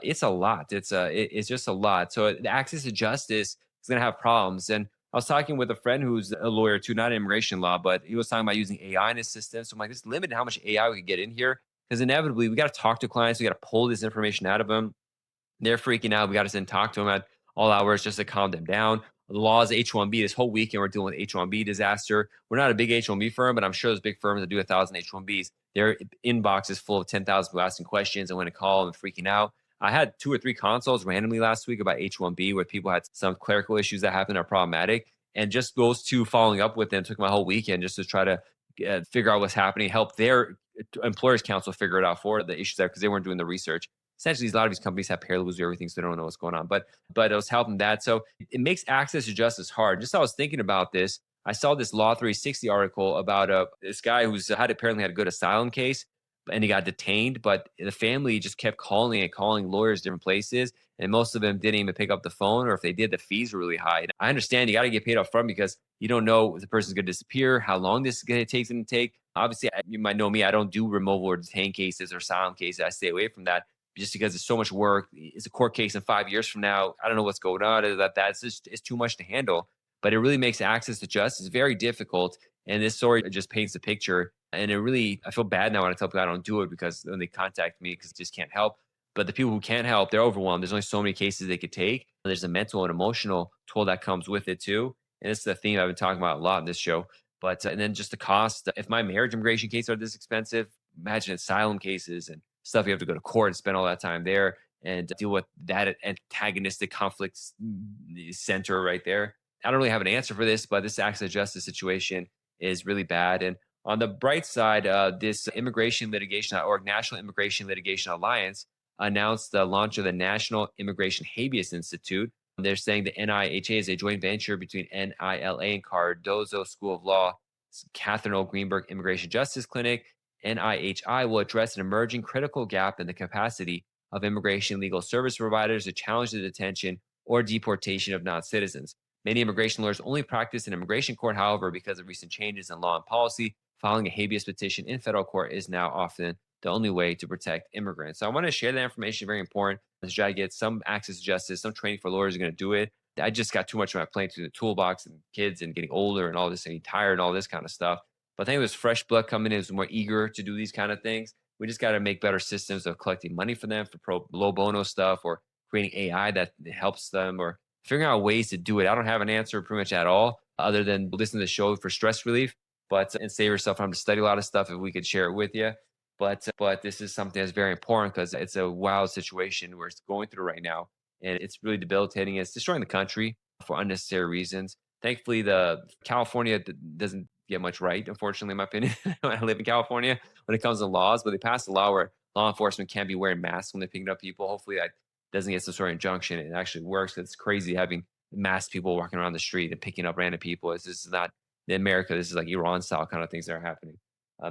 It's a lot. It's just a lot. So the access to justice is going to have problems. And I was talking with a friend who's a lawyer too, not in immigration law, but he was talking about using AI in his system. So I'm like, it's limited how much AI we can get in here because inevitably we got to talk to clients. We got to pull this information out of them. They're freaking out. We got to send talk to them at all hours just to calm them down. The law is H-1B. This whole weekend, we're dealing with H-1B disaster. We're not a big H-1B firm, but I'm sure those big firms that do 1,000 H-1Bs, their inbox is full of 10,000 people asking questions and when to call and freaking out. I had 2 or 3 consults randomly last week about H-1B where people had some clerical issues that happened are problematic. And just those two following up with them took my whole weekend just to try to figure out what's happening, help their employers council figure it out for the issues there because they weren't doing the research. Essentially, a lot of these companies have paralegals do everything, so they don't know what's going on. But it was helping that. So it makes access to justice hard. Just I was thinking about this. I saw this Law 360 article about this guy who's had apparently had a good asylum case, and he got detained. But the family just kept calling and calling lawyers different places, and most of them didn't even pick up the phone, or if they did, the fees were really high. And I understand you got to get paid up front because you don't know if the person's going to disappear, how long this is going to take them to take. Obviously, you might know me. I don't do removal or detain cases or asylum cases. I stay away from that just because it's so much work. It's a court case in 5 years from now. I don't know what's going on. That's just it's too much to handle. But it really makes access to justice very difficult. And this story just paints the picture. And it really, I feel bad now when I tell people I don't do it because when they contact me because it just can't help. But the people who can't help, they're overwhelmed. There's only so many cases they could take. There's a mental and emotional toll that comes with it too. And it's the theme I've been talking about a lot in this show. But and then just the cost. If my marriage immigration cases are this expensive, imagine asylum cases and stuff. You have to go to court and spend all that time there and deal with that antagonistic conflicts center right there. I don't really have an answer for this, but this access to justice situation is really bad. And on the bright side, this immigration litigation.org, National Immigration Litigation Alliance, announced the launch of the National Immigration Habeas Institute. They're saying the NIHA is a joint venture between NILA and Cardozo School of Law, Catherine O. Greenberg Immigration Justice Clinic. NIHI will address an emerging critical gap in the capacity of immigration legal service providers to challenge the detention or deportation of non citizens. Many immigration lawyers only practice in immigration court, however, because of recent changes in law and policy, filing a habeas petition in federal court is now often the only way to protect immigrants. So I want to share that information, very important, to try to get some access to justice, some training for lawyers are going to do it. I just got too much on my plate through the toolbox and kids and getting older and all this and getting tired and all this kind of stuff. But I think there's fresh blood coming in, who's more eager to do these kind of things. We just got to make better systems of collecting money for them for low bono stuff or creating AI that helps them or figuring out ways to do it. I don't have an answer pretty much at all other than listen to the show for stress relief, but and save yourself time to study a lot of stuff if we could share it with you. But this is something that's very important because it's a wild situation we're going through right now. And it's really debilitating. It's destroying the country for unnecessary reasons. Thankfully, the California doesn't get much right, unfortunately, in my opinion. I live in California when it comes to laws, but they passed a law where law enforcement can't be wearing masks when they're picking up people. Hopefully that doesn't get some sort of injunction. It actually works. It's crazy having masked people walking around the street and picking up random people. This is not in America. This is like Iran style kind of things that are happening.